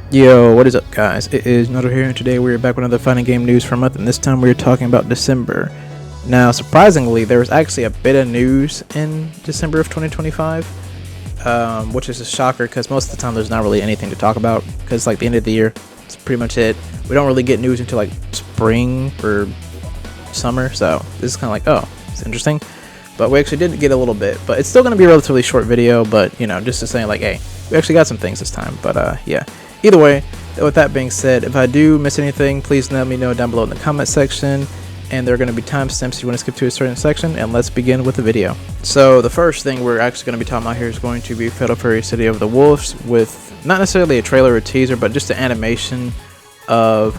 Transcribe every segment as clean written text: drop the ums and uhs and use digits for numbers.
Yo, what is up, guys? It is Noto here, and today we are back with another fighting game news for a month, and this time we are talking about December. Now, surprisingly, there was actually a bit of news in December of 2025, which is a shocker because most of the time there's not really anything to talk about because, like, the end of the year, it's pretty much it. We don't really get news until, like, spring or summer, so this is kind of like, oh, it's interesting. But we actually did get a little bit, but it's still going to be a relatively short video, but, you know, just to say, like, hey, we actually got some things this time, but, yeah. Either way, with that being said, if I do miss anything, please let me know down below in the comment section, and there are going to be timestamps if you want to skip to a certain section, and let's begin with the video. So the first thing we're actually going to be talking about here is going to be Fatal Fury City of the Wolves, with not necessarily a trailer or a teaser, but just an animation of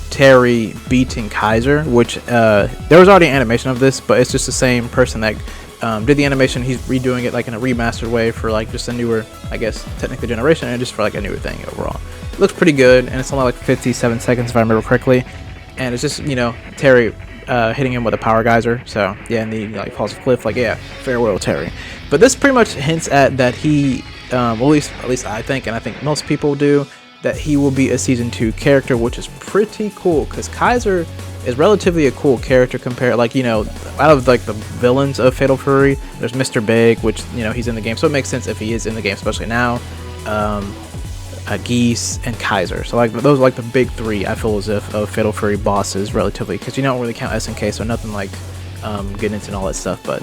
Terry beating Kaiser, which there was already an animation of this, but it's just the same person that did the animation. He's redoing it like in a remastered way for like just a newer, I guess, technically generation, and just for like a newer thing overall. It looks pretty good, and it's only like 57 seconds if I remember correctly, and it's just, you know, Terry hitting him with a power geyser. So yeah, and he like falls off a cliff. Like, yeah, farewell Terry. But this pretty much hints at that he, well, at least I think, and I think most people do, that he will be a season 2 character, which is pretty cool because Kaiser is relatively a cool character compared, like, you know, out of like the villains of Fatal Fury, there's Mr. Big, which, you know, he's in the game, so it makes sense if he is in the game, especially now. Geese and Kaiser, so like those are like the big three, I feel as if, of Fatal Fury bosses relatively, because you don't really count SNK, so nothing like getting into and all that stuff. But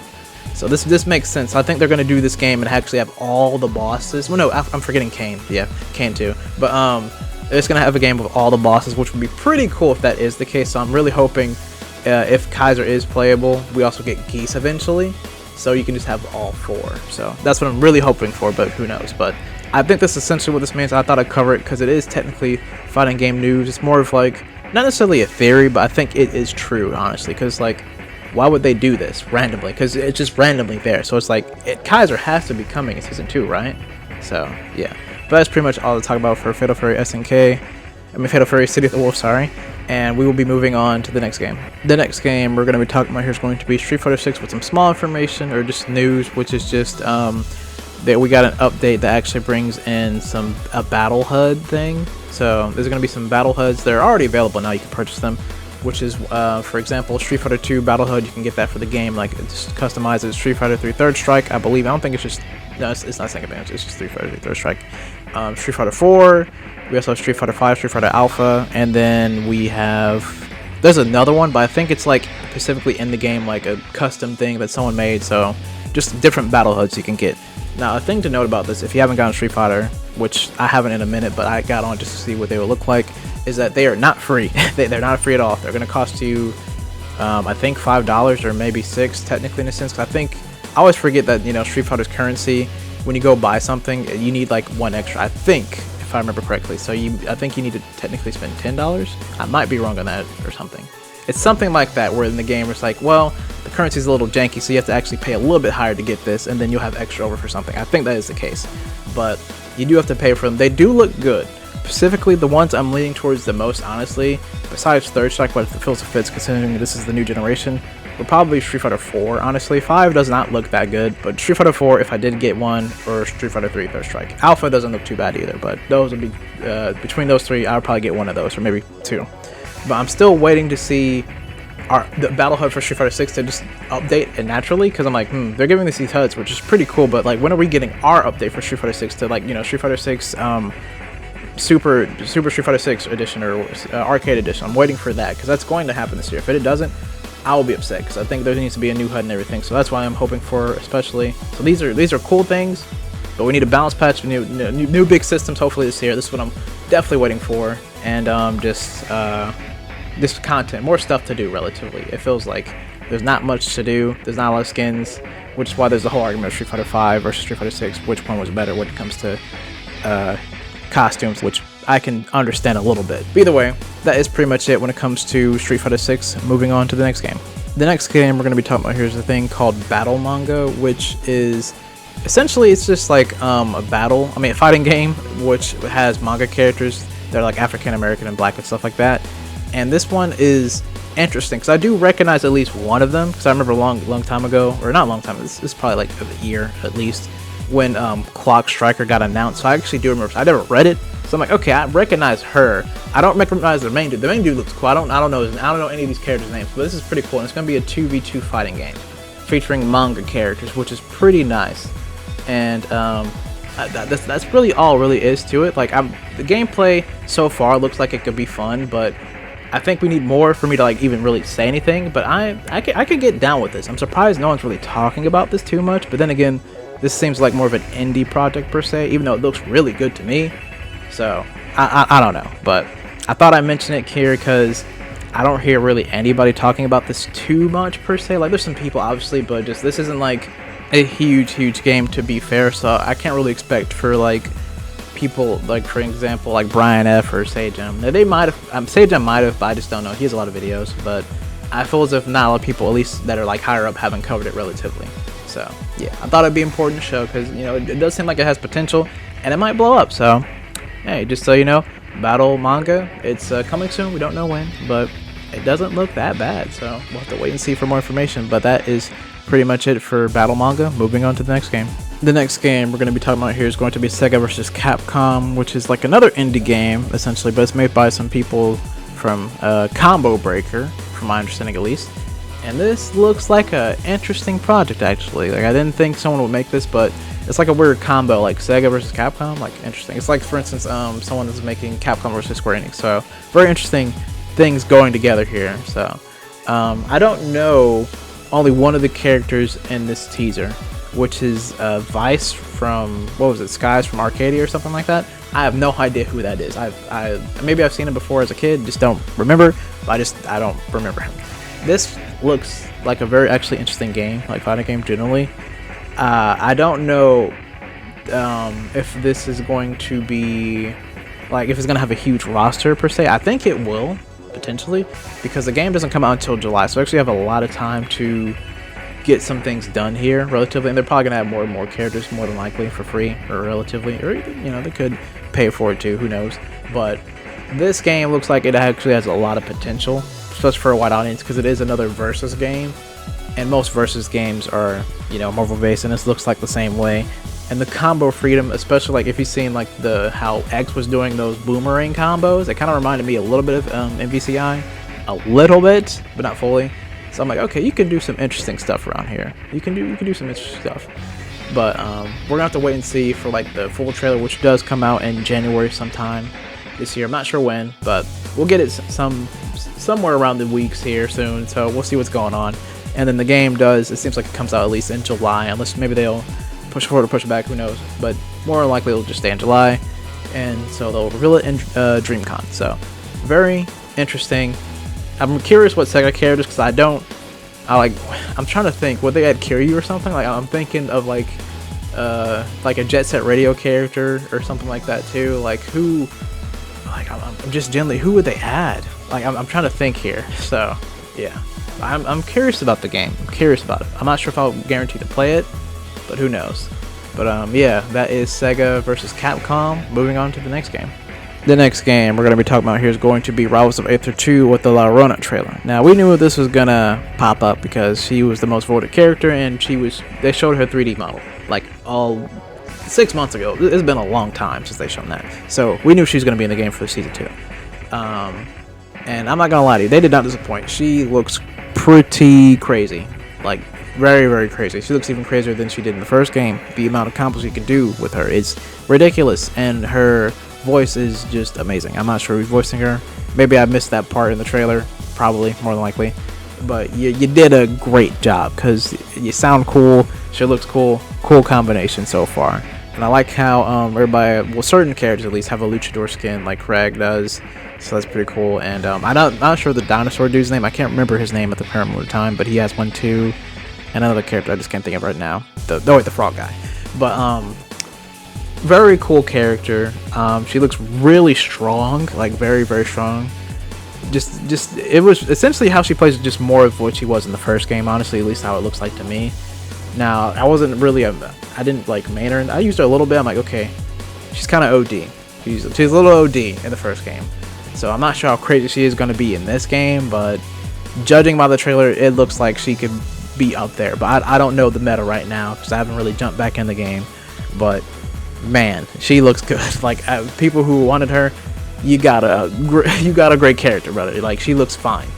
so this makes sense. I think they're gonna do this game and actually have all the bosses. Well, no, I'm forgetting Kane. Yeah, Kane too. But it's gonna have a game with all the bosses, which would be pretty cool if that is the case. So I'm really hoping if Kaiser is playable, we also get Geese eventually, so you can just have all 4. So that's what I'm really hoping for, but who knows. But I think that's essentially what this means. I thought I'd cover it because it is technically fighting game news. It's more of like, not necessarily a theory, but I think it is true, honestly, because like, why would they do this randomly? Because it's just randomly there. So it's like, Kaiser has to be coming in season 2, right? So yeah, but that's pretty much all to talk about for Fatal Fury SNK. I mean, Fatal Fury City of the Wolf, sorry. And we will be moving on to the next game. The next game we're going to be talking about here is going to be Street Fighter 6 with some small information, or just news, which is just that we got an update that actually brings in a battle HUD thing. So there's going to be some battle HUDs that are already available now. You can purchase them, which is, for example, Street Fighter 2 battle HUD. You can get that for the game. Like, it's customized as Street Fighter 3 Third Strike, I believe. I don't think it's just, no, it's not second band. It's just Street Fighter 3 Third Strike. Street Fighter 4. We also have Street Fighter 5, Street Fighter Alpha, and then we have, there's another one, but I think it's like specifically in the game, like a custom thing that someone made. So just different battle HUDs you can get. Now, a thing to note about this, if you haven't gotten Street Fighter, which I haven't in a minute, but I got on just to see what they would look like, is that they are not free. They're not free at all. They're going to cost you, I think, $5 or maybe $6, technically, in a sense. Cause I always forget that, you know, Street Fighter's currency, when you go buy something, you need like 1 extra, I think, if I remember correctly. So I think you need to technically spend $10. I might be wrong on that or something. It's something like that, where in the game it's like, well, the currency's a little janky, so you have to actually pay a little bit higher to get this, and then you'll have extra over for something. I think that is the case, but you do have to pay for them. They do look good. Specifically, the ones I'm leaning towards the most, honestly, besides Third Strike, but if it feels it fits, considering this is the new generation, would probably Street Fighter 4, honestly. 5 does not look that good, but Street Fighter 4, if I did get one, or Street Fighter 3 Third Strike. Alpha doesn't look too bad either, but those would be, between those 3, I would probably get one of those, or maybe 2. But I'm still waiting to see the battle HUD for Street Fighter 6 to just update it naturally, because I'm like, they're giving us these HUDs, which is pretty cool, but like, when are we getting our update for Street Fighter 6 to, like, you know, Street Fighter 6 Super Street Fighter 6 edition, or arcade edition? I'm waiting for that, because that's going to happen this year. If it doesn't, I will be upset, because I think there needs to be a new HUD and everything. So that's why I'm hoping for, especially. So these are cool things, but we need a balance patch, new big systems hopefully this year. This is what I'm definitely waiting for, and this content, more stuff to do relatively. It feels like there's not much to do. There's not a lot of skins, which is why there's the whole argument of Street Fighter 5 versus Street Fighter 6, which one was better when it comes to costumes, which I can understand a little bit. But either way, that is pretty much it when it comes to Street Fighter 6. Moving on to the next game. The next game we're going to be talking about here is a thing called Battle Manga, which is essentially, it's just like a fighting game, which has manga characters. They're like African American and black and stuff like that. And this one is interesting because I do recognize at least one of them, because I remember a long time ago, or not a long time, this is probably like a year at least, when Clock Striker got announced. So I actually do remember. I never read it, so I'm like, okay, I recognize her. I don't recognize the main dude. The main dude looks cool. I don't know any of these characters' names, but this is pretty cool. And it's gonna be a 2v2 fighting game featuring manga characters, which is pretty nice. And that's really all really is to it. Like, the gameplay so far looks like it could be fun, but I think we need more for me to like even really say anything. But I can get down with this. I'm surprised no one's really talking about this too much. But then again, this seems like more of an indie project per se, even though it looks really good to me. So I don't know, but I thought I'd mention it here because I don't hear really anybody talking about this too much per se. Like, there's some people obviously, but just this isn't like a huge game to be fair. So I can't really expect for like people like, for example, like Brian F or Sejam. Now, they might have, Sejam might have, but I just don't know. He has a lot of videos, but I feel as if not a lot of people, at least that are like higher up, haven't covered it relatively. So yeah, I thought it'd be important to show because, you know, it does seem like it has potential and it might blow up. So hey, just so you know, Battle Manga, it's coming soon. We don't know when, but it doesn't look that bad, so we'll have to wait and see for more information. But that is pretty much it for Battle Manga. Moving on to the next game. The next game we're going to be talking about here is going to be Sega versus Capcom, which is like another indie game essentially, but it's made by some people from Combo Breaker, from my understanding at least. And this looks like a interesting project actually. Like, I didn't think someone would make this, but it's like a weird combo, like Sega versus Capcom. Like, interesting. It's like, for instance, someone is making Capcom versus Square Enix. So very interesting things going together here. So I don't know only one of the characters in this teaser, which is Vice from, what was it, Skies from Arcadia or something like that. I have no idea who that is. Maybe I've seen him before as a kid, just don't remember. But I don't remember him. This looks like a very actually interesting game, like fighting game generally. I don't know if this is going to be like, if it's gonna have a huge roster per se. I think it will potentially, because the game doesn't come out until July, so I actually have a lot of time to get some things done here relatively. And they're probably gonna have more and more characters more than likely for free or relatively, or you know, they could pay for it too, who knows. But this game looks like it actually has a lot of potential, especially for a wide audience, because it is another versus game, and most versus games are, you know, Marvel based, and this looks like the same way. And the combo freedom, especially like if you've seen like how X was doing those boomerang combos, it kind of reminded me a little bit of MVCI, a little bit, but not fully. So I'm like, okay, you can do some interesting stuff around here. You can do some interesting stuff. But we're gonna have to wait and see for like the full trailer, which does come out in January sometime this year. I'm not sure when, but we'll get it somewhere around the weeks here soon. So we'll see what's going on. And then the game does, it seems like it comes out at least in July, unless maybe they'll push forward or push back, who knows. But more than likely it'll just stay in July. And so they'll reveal it in DreamCon. So very interesting. I'm curious what Sega characters, because I'm trying to think, would they add Kiryu or something? Like, I'm thinking of like a Jet Set Radio character or something like that too. Like, who, like, I'm just generally, who would they add? Like, I'm trying to think here. So yeah, I'm curious about the game. I'm curious about it. I'm not sure if I'll guarantee to play it, but who knows. But yeah, that is Sega versus Capcom. Moving on to the next game. The next game we're going to be talking about here is going to be Rivals of Aether 2 with the La Llorona trailer. Now, we knew this was going to pop up because she was the most voted character, and they showed her 3D model like all 6 months ago. It's been a long time since they shown that. So we knew she was going to be in the game for season 2. And I'm not going to lie to you, they did not disappoint. She looks pretty crazy. Like, very, very crazy. She looks even crazier than she did in the first game. The amount of combos you can do with her is ridiculous, and her voice is just amazing. I'm not sure who's voicing her. Maybe I missed that part in the trailer, probably, more than likely. But you did a great job, because you sound cool, she looks cool, cool combination so far. And I like how everybody, well, certain characters at least, have a luchador skin like Craig does, so that's pretty cool. And I'm not sure the dinosaur dude's name. I can't remember his name at the current time, but he has one too. And another character I just can't think of right now. The frog guy. But very cool character. She looks really strong, like very, very strong. Just it was essentially how she plays, just more of what she was in the first game, honestly, at least how it looks like to me. Now, I wasn't really I didn't like main her. I used her a little bit. I'm like, okay, she's kind of OD. She's a little OD in the first game. So I'm not sure how crazy she is going to be in this game, but judging by the trailer, it looks like she could be up there. But I don't know the meta right now, because I haven't really jumped back in the game. but man, she looks good. Like people who wanted her, you got a great character, brother. Like she looks fine.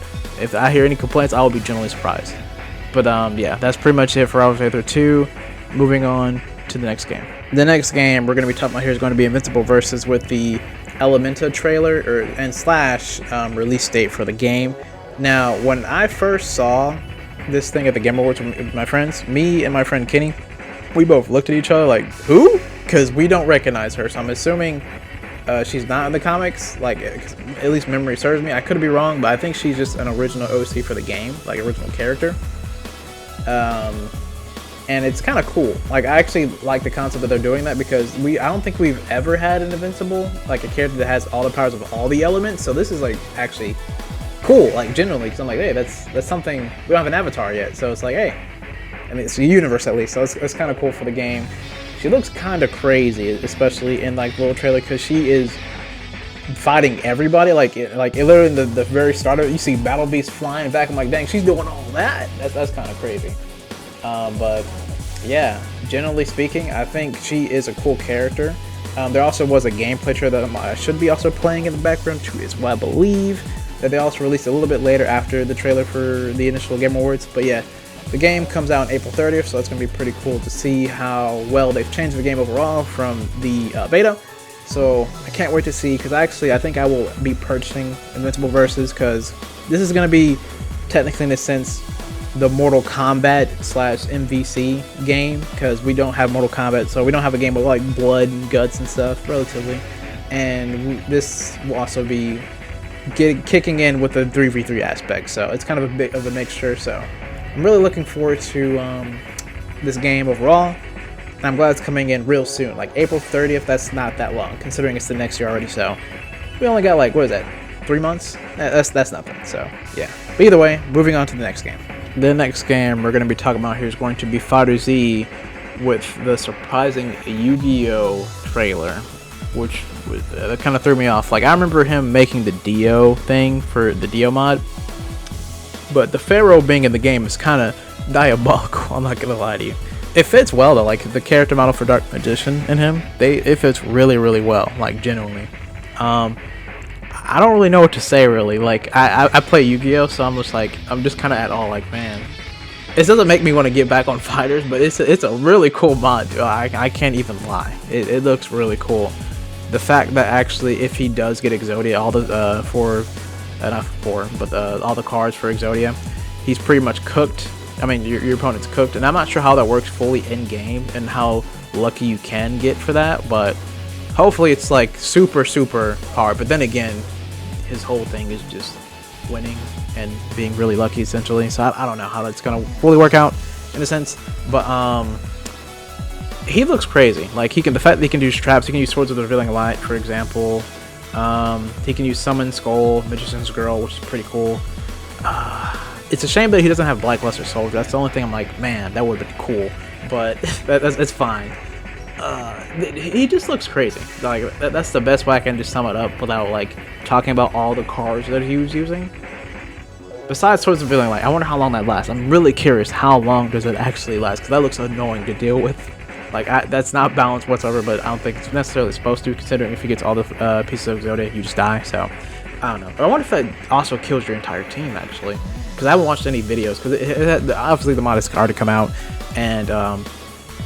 If I hear any complaints, I will be genuinely surprised. But yeah, that's pretty much it for Aether 2. Moving on to the next game. The next game we're going to be talking about here is going to be Invincible versus with the Elementa trailer and release date for the game. Now, when I first saw this thing at the Game Awards with my friends, me and my friend Kenny, we both looked at each other like, who? Because we don't recognize her. So I'm assuming she's not in the comics. Like, at least memory serves me. I could be wrong, but I think she's just an original OC for the game, like original character. And it's kind of cool. Like, I actually like the concept that they're doing that, because I don't think we've ever had an Invincible, like a character that has all the powers of all the elements. So this is like actually cool, like genuinely, because I'm like, hey, that's something. We don't have an avatar yet, so it's like, hey, I mean, it's a universe at least, so it's kind of cool for the game. She looks kind of crazy, especially in like the little trailer, because she is fighting everybody. Like literally in the very start of it, you see Battle Beast flying back. I'm like, dang, she's doing all that. That's kind of crazy. But yeah, generally speaking, I think she is a cool character. There also was a gameplay trailer that I should be also playing in the background too, is what I believe, that they also released a little bit later after the trailer for the initial Game Awards. But yeah, the game comes out on April 30th, so it's going to be pretty cool to see how well they've changed the game overall from the beta. So I can't wait to see, because I think I will be purchasing Invincible Versus, because this is going to be technically, in a sense, the Mortal Kombat / MVC game, because we don't have Mortal Kombat, so we don't have a game with like blood and guts and stuff, relatively. And this will also be kicking in with the 3v3 aspect, so it's kind of a bit of a mixture. So I'm really looking forward to this game overall, and I'm glad it's coming in real soon. Like April 30th, that's not that long, considering it's the next year already. So we only got like, what is that, 3 months? That's nothing. So yeah, but either way, moving on to the next game. The next game we're going to be talking about here is going to be Fighter Z, with the surprising Yu-Gi-Oh trailer, which that kind of threw me off. Like, I remember him making the Dio thing for the Dio mod, but the Pharaoh being in the game is kind of diabolical, I'm not going to lie to you. It fits well though, like the character model for Dark Magician in him, it fits really, really well, like genuinely. I don't really know what to say, really. Like, I play Yu-Gi-Oh, so I'm just kind of at all like, man, this doesn't make me want to get back on fighters, but it's a really cool mod. I can't even lie. It looks really cool. The fact that actually, if he does get Exodia, all the all the cards for Exodia, he's pretty much cooked. I mean, your opponent's cooked, and I'm not sure how that works fully in game and how lucky you can get for that, but hopefully it's like super hard. But then again, his whole thing is just winning and being really lucky, essentially. So I don't know how that's gonna fully work out in a sense, but he looks crazy. Like, the fact that he can do traps, he can use Swords of the Revealing Light, for example. He can use Summon Skull, Magician's Girl, which is pretty cool. It's a shame that he doesn't have Blackluster Soldier. That's the only thing I'm like, man, that would have been cool, but it's fine. He just looks crazy. Like, that's the best way I can just sum it up without like talking about all the cards that he was using. Besides Swords of Revealing Light, I wonder how long that lasts. I'm really curious, how long does it actually last? Because that looks annoying to deal with. Like, that's not balanced whatsoever, but I don't think it's necessarily supposed to, considering if he gets all the pieces of Exodia, you just die. So I don't know. But I wonder if that also kills your entire team, actually, because I haven't watched any videos, because obviously the mod has already come out, and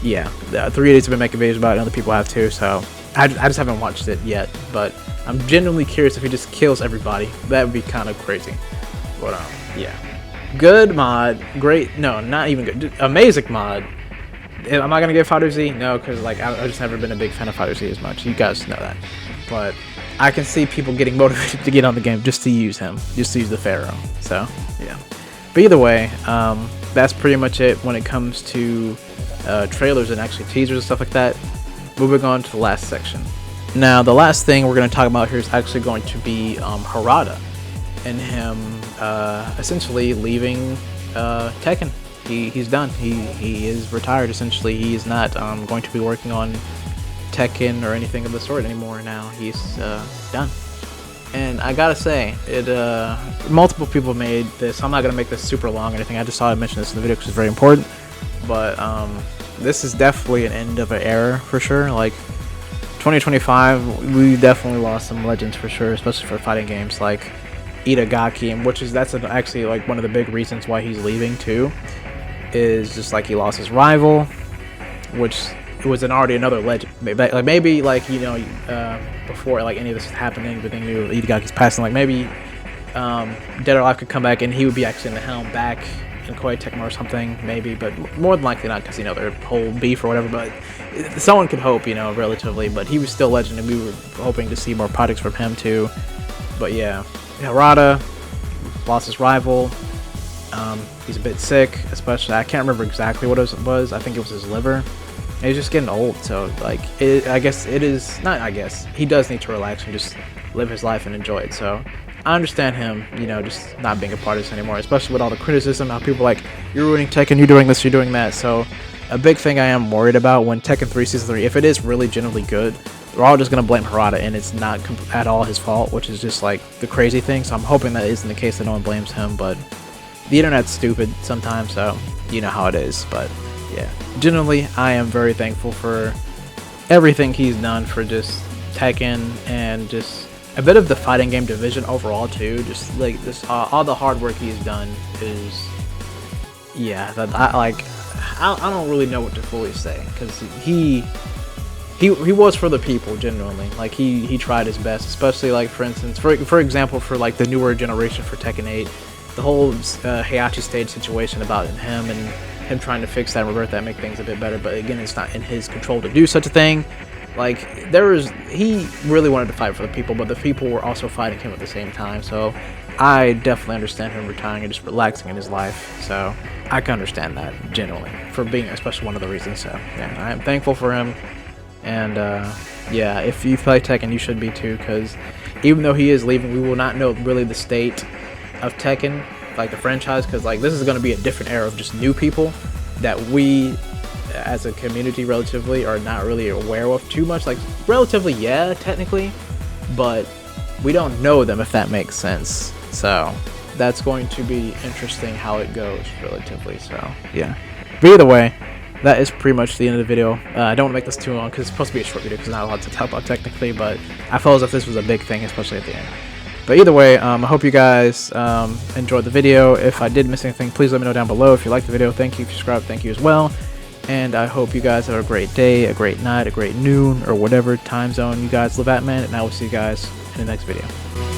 yeah, 3 days have been making videos about it, and other people have too, so I just haven't watched it yet. But I'm genuinely curious if he just kills everybody. That would be kind of crazy. But yeah, good mod, great. No, not even good. Amazing mod. Am I gonna get Fighter Z? No, because like I've just never been a big fan of Fighter Z as much. You guys know that. But I can see people getting motivated to get on the game just to use him, just to use the Pharaoh. So yeah. But either way, that's pretty much it when it comes to trailers and actually teasers and stuff like that. Moving on to the last section. Now, the last thing we're going to talk about here is actually going to be Harada and him essentially leaving Tekken. He's done. He is retired, essentially. He is not going to be working on Tekken or anything of the sort anymore now. He's done. And I gotta say, multiple people made this. I'm not gonna make this super long or anything. I just thought I'd mention this in the video because it's very important. But this is definitely an end of an era for sure. Like 2025, we definitely lost some legends for sure, especially for fighting games like Itagaki, and that's actually like one of the big reasons why he's leaving too. Is just like he lost his rival, which was already another legend. Maybe like before like any of this was happening, everything knew Itagaki's passing. Like maybe Dead or Alive could come back and he would be actually in the helm back in Koei Tecmo or something, maybe, but more than likely not, because their whole beef or whatever. But someone could hope, relatively. But he was still legend, and we were hoping to see more projects from him too. But yeah, Harada lost his rival. He's a bit sick, especially. I can't remember exactly what it was. I think it was his liver. And he's just getting old, so like I guess it is not. I guess he does need to relax and just live his life and enjoy it. So I understand him, just not being a part of this anymore, especially with all the criticism, how people are like, you're ruining Tekken, you're doing this, you're doing that. So a big thing I am worried about when Tekken 3 Season 3, if it is really genuinely good, they're all just going to blame Harada, and it's not at all his fault, which is just like the crazy thing. So I'm hoping that isn't the case, that no one blames him, but the internet's stupid sometimes, so you know how it is. But yeah, genuinely, I am very thankful for everything he's done for just Tekken and just a bit of the fighting game division overall too. Just like this, all the hard work he's done is, yeah. That I don't really know what to fully say, because he was for the people genuinely. Like he tried his best, especially like for instance, for example, for like the newer generation for Tekken 8, the whole Heihachi stage situation about him and him trying to fix that and revert that, make things a bit better. But again, it's not in his control to do such a thing. Like he really wanted to fight for the people, but the people were also fighting him at the same time. So I definitely understand him retiring and just relaxing in his life. So I can understand that genuinely, for being especially one of the reasons. So yeah, I am thankful for him. And yeah, if you play Tekken, you should be too, because even though he is leaving, we will not know really the state of Tekken, like the franchise, because like this is going to be a different era of just new people that we as a community relatively are not really aware of too much. Like relatively, yeah, technically, but we don't know them, if that makes sense. So that's going to be interesting how it goes relatively. So yeah, but either way, that is pretty much the end of the video. I don't want to make this too long because it's supposed to be a short video, because not a lot to talk about technically, but I felt as if this was a big thing, especially at the end. But either way, I hope you guys enjoyed the video. If I did miss anything, please let me know down below. If you liked the video, thank you. If you subscribed, thank you as well. And I hope you guys have a great day, a great night, a great noon, or whatever time zone you guys live at, man. And I will see you guys in the next video.